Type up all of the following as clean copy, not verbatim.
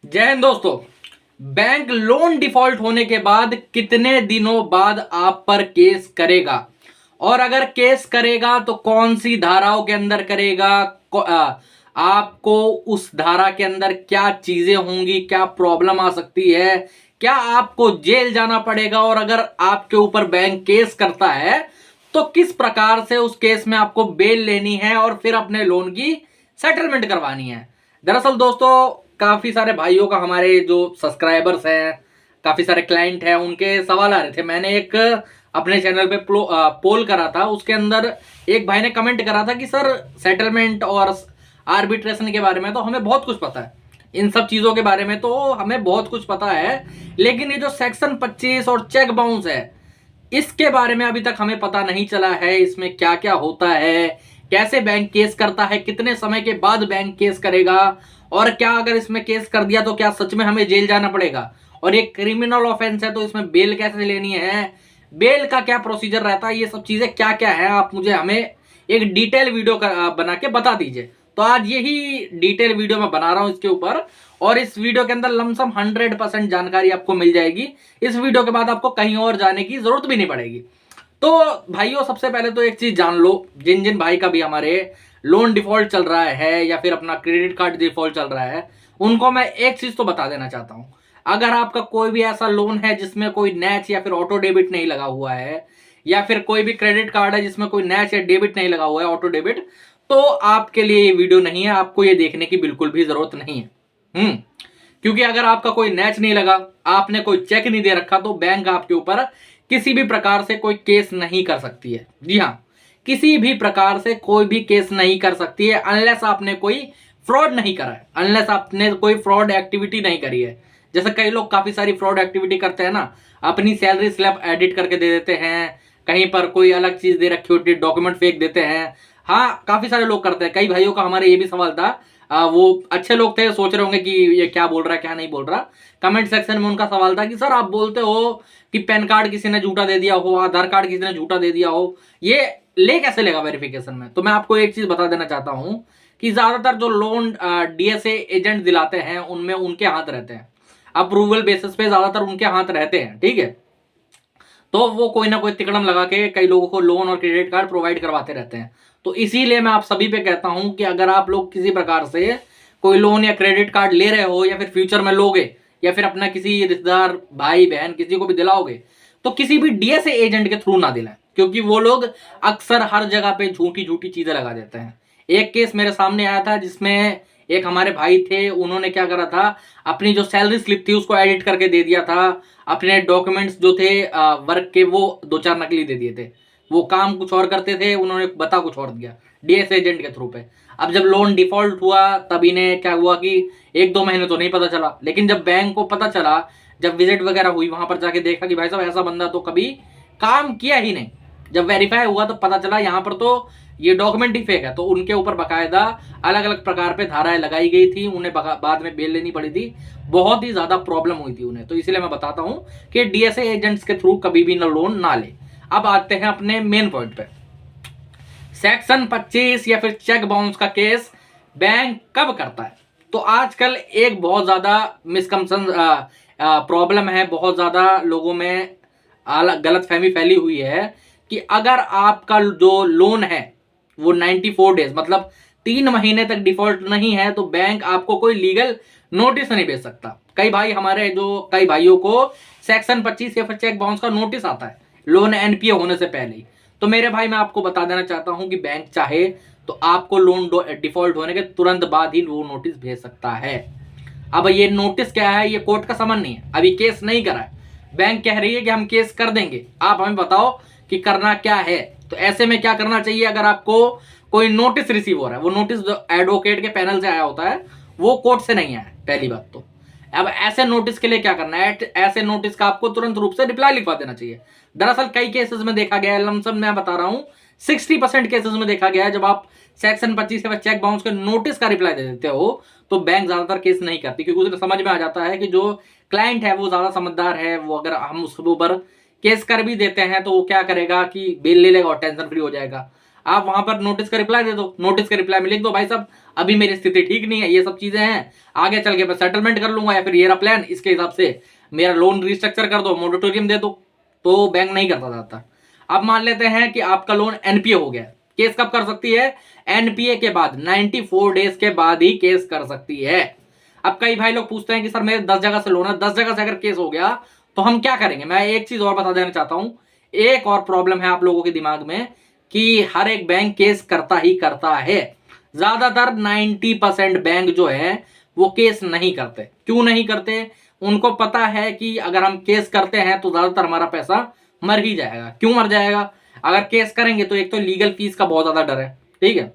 जय हिंद दोस्तों। Bank loan default होने के बाद कितने दिनों बाद आप पर केस करेगा, और अगर केस करेगा तो कौन सी धाराओं के अंदर करेगा। आपको उस धारा के अंदर क्या चीजें होंगी, क्या प्रॉब्लम आ सकती है, क्या आपको जेल जाना पड़ेगा, और अगर आपके ऊपर बैंक केस करता है तो किस प्रकार से उस केस में आपको बेल लेनी है और फिर अपने लोन की सेटलमेंट करवानी है। दरअसल दोस्तों, काफी सारे भाइयों का, हमारे जो सब्सक्राइबर्स हैं, काफी सारे क्लाइंट हैं, उनके सवाल आ रहे थे। मैंने एक अपने चैनल पे पोल करा था, उसके अंदर एक भाई ने कमेंट करा था कि सर, सेटलमेंट और आर्बिट्रेशन के बारे में तो हमें बहुत कुछ पता है, इन सब चीजों के बारे में तो हमें बहुत कुछ पता है, लेकिन ये जो सेक्शन 25 और चेक बाउंस है, इसके बारे में अभी तक हमें पता नहीं चला है। इसमें क्या क्या होता है, कैसे बैंक केस करता है, कितने समय के बाद बैंक केस करेगा, और क्या अगर इसमें केस कर दिया तो क्या सच में हमें जेल जाना पड़ेगा, और ये क्रिमिनल ऑफेंस है तो इसमें बेल कैसे लेनी है, बेल का क्या प्रोसीजर रहता है, ये सब चीजें क्या क्या है, आप मुझे हमें एक डिटेल वीडियो बना के बता दीजिए। तो आज यही डिटेल वीडियो मैं बना रहा हूं इसके ऊपर, और इस वीडियो के अंदर लमसम 100% जानकारी आपको मिल जाएगी। इस वीडियो के बाद आपको कहीं और जाने की जरूरत भी नहीं पड़ेगी। तो भाइयों, सबसे पहले तो एक चीज जान लो, जिन जिन भाई का भी हमारे लोन डिफॉल्ट चल रहा है या फिर अपना क्रेडिट कार्ड डिफॉल्ट चल रहा है, उनको मैं एक चीज तो बता देना चाहता हूं। अगर आपका कोई भी ऐसा लोन है जिसमें कोई नैच या फिर ऑटो डेबिट नहीं लगा हुआ है, या फिर कोई भी क्रेडिट कार्ड है जिसमें कोई नैच या डेबिट नहीं लगा हुआ है, ऑटो डेबिट, तो आपके लिए ये वीडियो नहीं है। आपको ये देखने की बिल्कुल भी जरूरत नहीं है। क्योंकि अगर आपका कोई नैच नहीं लगा, आपने कोई चेक नहीं दे रखा, तो बैंक आपके ऊपर किसी भी प्रकार से कोई केस नहीं कर सकती है। जी हाँ, किसी भी प्रकार से कोई भी केस नहीं कर सकती है, अनलेस आपने कोई फ्रॉड नहीं करा है, अनलेस आपने कोई फ्रॉड एक्टिविटी नहीं करी है। जैसे कई लोग काफी सारी फ्रॉड एक्टिविटी करते हैं ना, अपनी सैलरी स्लिप एडिट करके दे देते हैं, कहीं पर कोई अलग चीज दे रखी होती है, डॉक्यूमेंट फेक देते हैं। हाँ, काफी सारे लोग करते हैं। कई भाइयों का हमारे ये भी सवाल था, वो अच्छे लोग थे, सोच रहे होंगे कि ये क्या बोल रहा है क्या नहीं बोल रहा। कमेंट सेक्शन में उनका सवाल था कि सर, आप बोलते हो कि पैन कार्ड किसी ने झूठा दे दिया हो, आधार कार्ड किसी ने झूठा दे दिया हो, ये ले कैसे लेगा वेरिफिकेशन में। तो मैं आपको एक चीज बता देना चाहता हूं कि ज्यादातर जो लोन डीएसए एजेंट दिलाते हैं, उनमें उनके हाथ रहते हैं, अप्रूवल बेसिस पे ज्यादातर उनके हाथ रहते हैं। ठीक है, तो वो कोई ना कोई तिकड़म लगा के कई लोगों को लोन और क्रेडिट कार्ड प्रोवाइड करवाते रहते हैं। तो इसीलिए मैं आप सभी पे कहता हूं कि अगर आप लोग किसी प्रकार से कोई लोन या क्रेडिट कार्ड ले रहे हो, या फिर फ्यूचर में लोगे, या फिर अपना किसी रिश्तेदार भाई बहन किसी को भी दिलाओगे, तो किसी भी डीएसए एजेंट के थ्रू ना दिलाएं, क्योंकि वो लोग अक्सर हर जगह पे झूठी झूठी चीजें लगा देते हैं। एक केस मेरे सामने आया था जिसमें एक हमारे भाई थे, उन्होंने क्या करा था, अपनी जो सैलरी स्लिप थी उसको एडिट करके दे दिया था, अपने डॉक्यूमेंट्स जो थे वर्क के, वो दो चार नकली दे दिए थे। वो काम कुछ और करते थे, उन्होंने बता कुछ और दिया डीएस एजेंट के थ्रू पे। अब जब लोन डिफॉल्ट हुआ तब इन्हें क्या हुआ कि एक दो महीने तो नहीं पता चला, लेकिन जब बैंक को पता चला, जब विजिट वगैरह हुई, वहां पर जाके देखा कि भाई साहब, ऐसा बंदा तो कभी काम किया ही नहीं। जब वेरीफाई हुआ तो पता चला यहाँ पर तो ये डॉक्यूमेंट ही फेक है। तो उनके ऊपर बकायदा अलग अलग प्रकार पे धाराएं लगाई गई थी, उन्हें बाद में बेल लेनी पड़ी थी, बहुत ही ज्यादा प्रॉब्लम हुई थी उन्हें। तो इसलिए मैं बताता हूं कि डीएसए एजेंट्स के थ्रू कभी भी ना लोन ना ले। अब आते हैं अपने मेन पॉइंट पे। सेक्शन 25 या फिर चेक बाउंस का केस बैंक कब करता है? तो आजकल एक बहुत ज्यादा मिसकंसेप्शन प्रॉब्लम है, बहुत ज्यादा लोगों में गलत फहमी फैली हुई है कि अगर आपका जो लोन है वो 94 डेज मतलब 3 महीने तक डिफॉल्ट नहीं है, तो बैंक आपको कोई लीगल नोटिस नहीं भेज सकता। कई भाई हमारे, जो कई भाइयों को सेक्शन 25 या फिर चेक बाउंस का नोटिस आता है लोन एनपीए होने से पहले ही। तो मेरे भाई, मैं आपको बता देना चाहता हूं कि बैंक चाहे तो आपको लोन डिफॉल्ट होने के तुरंत बाद ही वो नोटिस भेज सकता है। अब ये नोटिस क्या है, ये कोर्ट का समन नहीं है, अभी केस नहीं करा है। बैंक कह रही है कि हम केस कर देंगे, आप हमें बताओ कि करना क्या है। तो ऐसे में क्या करना चाहिए, अगर आपको कोई नोटिस रिसीव हो रहा है, वो नोटिस जो एडवोकेट के पैनल से आया होता है, वो कोर्ट से नहीं आया, पहली बात तो। अब ऐसे नोटिस के लिए क्या करना है, ऐसे नोटिस का आपको तुरंत रूप से रिप्लाई लिखवा देना चाहिए। दरअसल कई केसेस में देखा गया है, लमसम मैं बता रहा हूं 60% केसेस में देखा गया है, जब आप सेक्शन 25 या चेक बाउंस के नोटिस का रिप्लाई दे देते हो, तो बैंक ज्यादातर केस नहीं करती, क्योंकि उसे समझ में आ जाता है कि जो क्लाइंट है वो ज्यादा समझदार है, वो अगर हम उसके ऊपर केस कर भी देते हैं तो वो क्या करेगा कि बेल ले लेगा और टेंशन फ्री हो जाएगा। आप वहां पर नोटिस का रिप्लाई दे दो, नोटिस के रिप्लाई में लिख दो भाई साहब अभी मेरी स्थिति ठीक नहीं है, ये सब चीजें हैं, आगे चल के मैं सेटलमेंट कर लूंगा, या फिर ये रहा प्लान, इसके हिसाब से मेरा लोन रिस्ट्रक्चर कर दो, मोरेटोरियम दे दो। तो बैंक नहीं करता जाता। अब मान लेते हैं कि आपका लोन एनपीए हो गया, केस कब कर सकती है? एनपीए के बाद, 94 डेज के बाद ही केस कर सकती है। अब कई भाई लोग पूछते हैं कि सर मेरे 10 जगह से लोन है, 10 जगह से अगर केस हो गया तो हम क्या करेंगे? मैं एक चीज और बता देना चाहता हूं, एक और प्रॉब्लम है आप लोगों के दिमाग में कि हर एक बैंक केस करता ही करता है। ज्यादातर 90% बैंक जो है वो केस नहीं करते। क्यों नहीं करते? उनको पता है कि अगर हम केस करते हैं तो ज्यादातर हमारा पैसा मर ही जाएगा। क्यों मर जाएगा? अगर केस करेंगे तो एक तो लीगल फीस का बहुत ज्यादा डर है, ठीक है।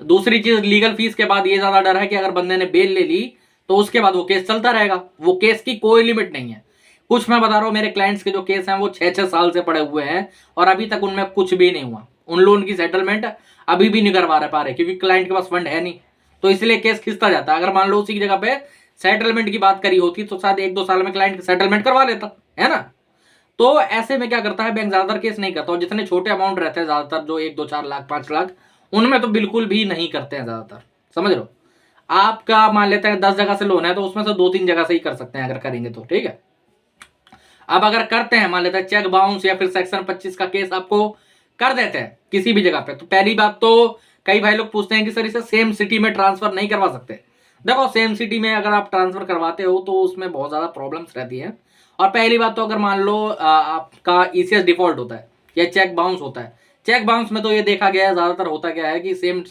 दूसरी चीज, लीगल फीस के बाद ये ज्यादा डर है कि अगर बंदे ने बेल ले ली तो उसके बाद वो केस चलता रहेगा, वो केस की कोई लिमिट नहीं है। कुछ मैं बता रहा हूं, मेरे क्लाइंट्स के जो केस हैं वो 6-6 साल से पड़े हुए हैं और अभी तक उनमें कुछ भी नहीं हुआ। उन लोन की सेटलमेंट अभी भी नहीं करवा पा रहे क्योंकि क्लाइंट के पास फंड है नहीं, तो इसलिए केस खिंचता जाता है। अगर मान लो उसी की जगह पे सेटलमेंट की बात करी होती तो शायद 1-2 साल में क्लाइंट सेटलमेंट करवा लेता, है ना। तो ऐसे में क्या करता है बैंक, ज्यादातर केस नहीं करता, और जितने छोटे अमाउंट रहते हैं ज्यादातर जो 1-2-4 लाख 5 लाख, उनमें तो बिल्कुल भी नहीं करते हैं ज्यादातर, समझ लो। आपका मान लेते हैं 10 जगह से लोन है तो उसमें से 2-3 जगह से ही कर सकते हैं अगर करेंगे तो, ठीक है। अब अगर करते हैं, मान लेते हैं चेक बाउंस या फिर सेक्शन 25 का केस आपको कर देते हैं किसी भी जगह पे, तो पहली बात तो कई भाई लोग पूछते हैं कि सर इसे सेम सिटी में ट्रांसफर नहीं करवा सकते। देखो, सेम सिटी में अगर आप ट्रांसफर करवाते हो तो उसमें बहुत ज्यादा प्रॉब्लम्स रहती है। और पहली बात तो अगर मान लो आपका ईसीएस डिफॉल्ट होता है या चेक बाउंस होता है, चेक बाउंस में तो ये देखा गया है ज्यादातर होता क्या है कि सेम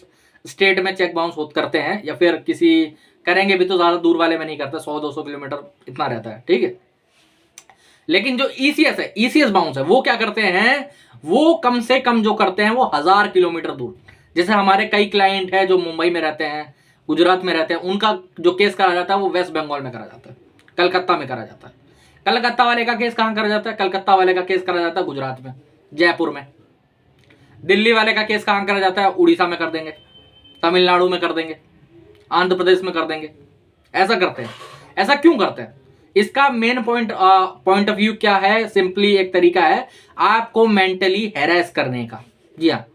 स्टेट में चेक बाउंस करते हैं, या फिर किसी करेंगे भी तो ज्यादा दूर वाले में नहीं करते, 100-200 किलोमीटर इतना रहता है, ठीक है। लेकिन जो ईसीएस है, ईसीएस बाउंस है, वो क्या करते हैं, वो कम से कम जो करते हैं वो 1000 किलोमीटर दूर। जैसे हमारे कई क्लाइंट है जो मुंबई में रहते हैं, गुजरात में रहते हैं, उनका जो केस करा जाता है वो वेस्ट बंगाल में करा जाता है, कलकत्ता में करा जाता है। कलकत्ता वाले का केस कहां करा जाता है? कलकत्ता वाले का केस करा जाता है गुजरात में, जयपुर में। दिल्ली वाले का केस कहां करा जाता है? उड़ीसा में कर देंगे, तमिलनाडु में कर देंगे, आंध्र प्रदेश में कर देंगे। ऐसा करते हैं। ऐसा क्यों करते हैं? इसका मेन पॉइंट ऑफ व्यू क्या है? सिंपली एक तरीका है आपको मेंटली हैरेस करने का। जी हाँ।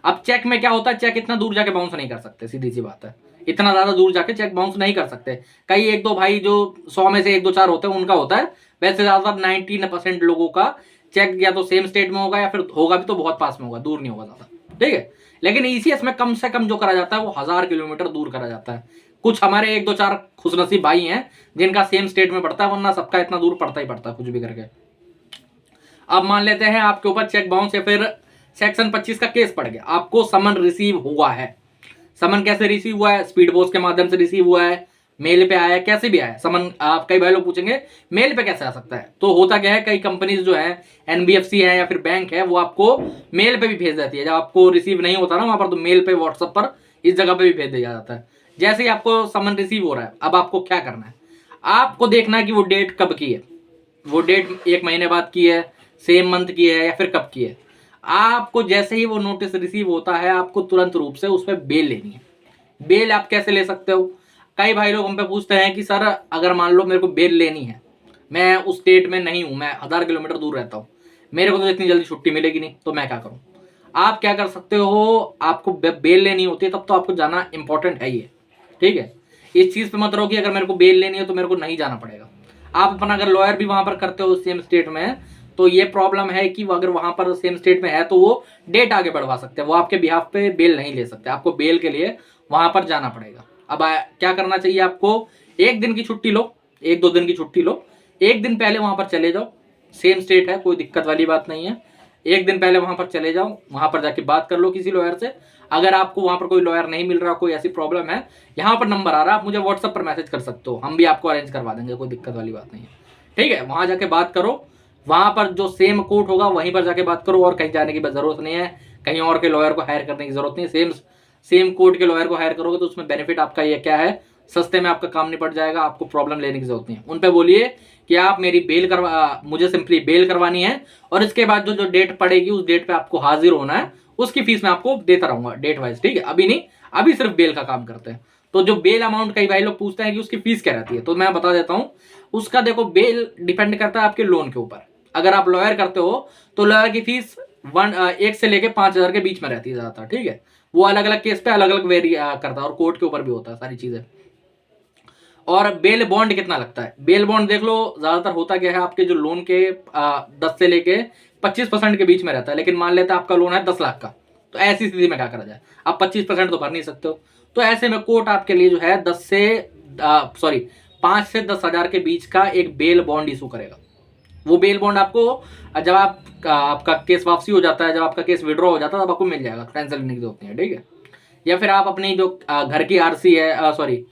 अब चेक में क्या होता है, चेक इतना दूर जाके बाउंस नहीं कर सकते, सीधी सी बात है, इतना ज्यादा दूर जाके चेक बाउंस नहीं कर सकते। कई 1-2 भाई जो 100 में से 1-2-4 होते हैं उनका होता है, वैसे ज्यादातर 99% लोगों का चेक या तो सेम स्टेट में होगा या फिर होगा भी तो बहुत पास में होगा, दूर नहीं होगा ज्यादा, ठीक है। लेकिन ईसीएस में कम से कम जो करा जाता है वो 1000 किलोमीटर दूर करा जाता है। कुछ हमारे 1-2-4 खुशनसीब भाई हैं जिनका सेम स्टेट में पड़ता है, वरना सबका इतना दूर पड़ता ही पड़ता है कुछ भी करके। अब मान लेते हैं आपके ऊपर चेक बाउंस या फिर सेक्शन 25 का केस पड़ गया, आपको समन रिसीव हुआ है। समन कैसे रिसीव हुआ है? स्पीड पोस्ट के माध्यम से रिसीव हुआ है, मेल पे आया है, कैसे भी आया समन। आप कई भाई लोग पूछेंगे मेल पे कैसे आ सकता है, तो होता क्या है, कई कंपनीज जो है, एनबीएफसी है या फिर बैंक है, वो आपको मेल पे भी भेज देती है। जब आपको रिसीव नहीं होता ना वहां पर, तो मेल पे, व्हाट्सएप पर, इस जगह पे भी भेज दिया जाता है। जैसे ही आपको समन रिसीव हो रहा है, अब आपको क्या करना है, आपको देखना है कि वो डेट कब की है, वो डेट 1 महीने बाद की है, सेम मंथ की है, या फिर कब की है। आपको जैसे ही वो नोटिस रिसीव होता है, आपको तुरंत रूप से उस पर बेल लेनी है। बेल आप कैसे ले सकते हो? कई भाई लोग हम पे पूछते हैं कि सर अगर मान लो मेरे को बेल लेनी है, मैं उस स्टेट में नहीं हूं, मैं 1000 किलोमीटर दूर रहता हूं, मेरे को तो इतनी जल्दी छुट्टी मिलेगी नहीं, तो मैं क्या करूं? आप क्या कर सकते हो, आपको बेल लेनी होती है तब तो आपको जाना इंपॉर्टेंट है ये, ठीक है। इस चीज पे मत रहो कि अगर मेरे को बेल लेनी है तो मेरे को नहीं जाना पड़ेगा। आप अपना अगर लॉयर भी वहां पर करते हो सेम स्टेट में, तो ये प्रॉब्लम है कि अगर वहां पर सेम स्टेट में है तो वो डेट आगे बढ़वा सकते हैं, वो आपके बिहाफ पे बेल नहीं ले सकते, आपको बेल के लिए वहां पर जाना पड़ेगा। अब क्या करना चाहिए आपको, 1 दिन की छुट्टी लो, 1-2 दिन की छुट्टी लो, 1 दिन पहले वहां पर चले जाओ, सेम स्टेट है, कोई दिक्कत वाली बात नहीं है। 1 दिन पहले वहां पर चले जाओ, वहां पर जाके बात कर लो किसी लॉयर से। अगर आपको वहां पर कोई लॉयर नहीं मिल रहा, कोई ऐसी प्रॉब्लम है, यहाँ पर नंबर आ रहा है, आप मुझे व्हाट्सएप पर मैसेज कर सकते हो, हम भी आपको अरेंज करवा देंगे, कोई दिक्कत वाली बात नहीं है, ठीक है। वहां जाके बात करो, वहां पर जो सेम कोर्ट होगा वहीं पर जाके बात करो, और कहीं जाने की जरूरत नहीं है, कहीं और के लॉयर को हायर करने की जरूरत नहीं है। सेम कोर्ट के लॉयर को हायर करोगे तो उसमें बेनिफिट आपका ये क्या है, सस्ते में आपका काम निपट जाएगा, आपको प्रॉब्लम लेने की जरूरत नहीं है। उन पे बोलिए कि आप मेरी मुझे सिंपली बेल करवानी है, और इसके बाद जो डेट पड़ेगी उस डेट पे आपको हाजिर होना है, उसकी फीस मैं आपको देता रहूंगा डेट वाइज, ठीक है। अभी नहीं, अभी सिर्फ बेल का काम करते हैं। तो जो बेल अमाउंट कई भाई लोग पूछते हैं कि उसकी फीस क्या रहती है, तो मैं बता देता हूं। उसका देखो, बेल डिपेंड करता है आपके लोन के ऊपर। अगर आप लॉयर करते हो तो लॉयर की फीस 1 से लेके 5,000 के बीच में रहती है ज़्यादातर, ठीक है। वो अलग अलग केस पे अलग अलग वेरी करता है और कोर्ट के ऊपर भी होता है सारी चीज़ें। और बेल बॉन्ड कितना लगता है, बेल बॉन्ड देख लो, ज़्यादातर होता क्या है, आपके जो लोन के 10 से लेके 25% के बीच में रहता है। लेकिन मान लेते हैं आपका लोन है 10 लाख का, तो ऐसी स्थिति में क्या करा जाए, आप 25% तो भर नहीं सकते हो। तो ऐसे में कोर्ट आपके लिए जो है 5 से 10,000 के बीच का एक बेल बॉन्ड इशू करेगा। वो बेल बॉन्ड आपको जब आपका केस वापसी हो जाता है, जब आपका केस विड्रॉ हो जाता है, तब आपको मिल जाएगा, टेंशन लेने की जरूरत नहीं है, ठीक है। या फिर आप अपनी जो घर की आरसी है,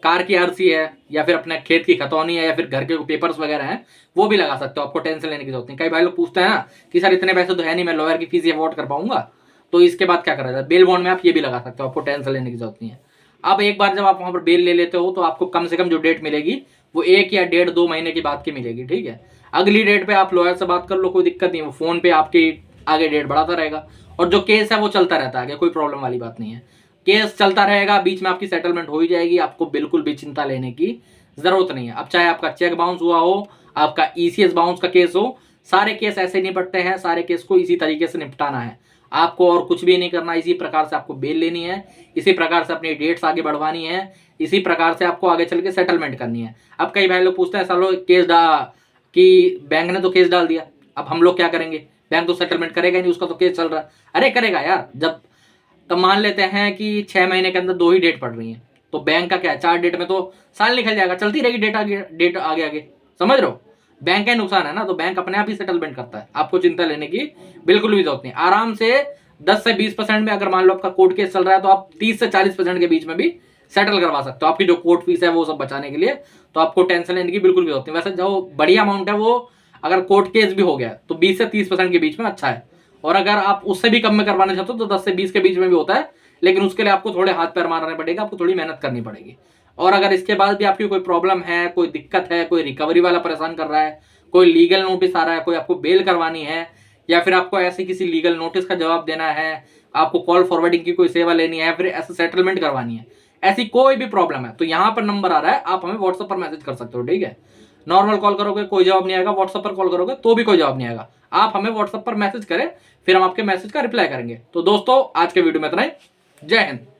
कार की आरसी है, या फिर अपने खेत की खतौनी है, या फिर घर के पेपर्स वगैरह हैं, वो भी लगा सकते हो, आपको टेंशन लेने की जरूरत नहीं। कई भाई लोग पूछते हैं ना कि सर इतने पैसे तो है नहीं, मैं लॉयर की फीस अफोर्ड कर पाऊंगा, तो इसके बाद क्या करा जाए, बेल बॉन्ड में आप ये भी लगा सकते हो, आपको टेंशन लेने की जरूरत नहीं है। अब एक बार जब आप वहां पर बेल ले लेते हो, तो आपको कम से कम जो डेट मिलेगी वो 1 या 1.5-2 महीने की बाद की मिलेगी, ठीक है। अगली डेट पे आप लॉयर से बात कर लो, कोई दिक्कत नहीं है, वो फोन पे आपकी आगे डेट बढ़ाता रहेगा, और जो केस है वो चलता रहता है आगे, कोई प्रॉब्लम वाली बात नहीं है। केस चलता रहेगा, बीच में आपकी सेटलमेंट हो ही जाएगी, आपको बिल्कुल भी चिंता लेने की जरूरत नहीं है। अब चाहे आपका चेक बाउंस हुआ हो, आपका ईसीएस बाउंस का केस हो, सारे केस ऐसे निपटते हैं, सारे केस को इसी तरीके से निपटाना है आपको, और कुछ भी नहीं करना। इसी प्रकार से आपको बेल लेनी है, इसी प्रकार से अपनी डेट्स आगे बढ़वानी है, इसी प्रकार से आपको आगे चल के सेटलमेंट करनी है। अब कई भाई लोग पूछते हैं सालो केस कि बैंक ने तो केस डाल दिया, अब हम लोग क्या करेंगे, बैंक तो सेटलमेंट करेगा नहीं, उसका तो केस चल रहा है। अरे करेगा यार, जब तब मान लेते हैं कि 6 महीने के अंदर 2 ही डेट पड़ रही है, तो बैंक का क्या है, 4 डेट में तो साल निकल जाएगा, चलती रहेगी डेट आगे आगे, समझ रहे हो। बैंक का नुकसान है ना, तो बैंक अपने आप ही सेटलमेंट करता है, आपको चिंता लेने की बिल्कुल भी जरूरत नहीं। आराम से 10 से 20% में अगर मान लो आपका कोर्ट केस चल रहा है, तो आप 30 से 40% के बीच में भी सेटल करवा सकते हो, आपकी जो कोर्ट फीस है वो सब बचाने के लिए। तो आपको टेंशन लेने की बिल्कुल भी जरूरत नहीं। वैसे जो बड़ी अमाउंट है, वो अगर कोर्ट केस भी हो गया तो 20 से 30% के बीच में अच्छा है, और अगर आप उससे भी कम में करवाना चाहते हो तो 10 से 20 के बीच में भी होता है, लेकिन उसके लिए आपको थोड़े हाथ पैर मारने पड़ेगा, आपको थोड़ी मेहनत करनी पड़ेगी। और अगर इसके बाद भी आपकी कोई प्रॉब्लम है, कोई दिक्कत है, कोई रिकवरी वाला परेशान कर रहा है, कोई लीगल नोटिस आ रहा है, कोई आपको बेल करवानी है, या फिर आपको ऐसे किसी लीगल नोटिस का जवाब देना है, आपको कॉल फॉरवर्डिंग की कोई सेवा लेनी है, फिर ऐसे सेटलमेंट करवानी है, ऐसी कोई भी प्रॉब्लम है, तो यहाँ पर नंबर आ रहा है, आप हमें व्हाट्सएप पर मैसेज कर सकते हो, ठीक है। नॉर्मल कॉल करोगे कोई जवाब नहीं आएगा, व्हाट्सएप पर कॉल करोगे तो भी कोई जवाब नहीं आएगा। आप हमें व्हाट्सएप पर मैसेज करें, फिर हम आपके मैसेज का रिप्लाई करेंगे। तो दोस्तों आज के वीडियो में इतना ही। जय हिंद।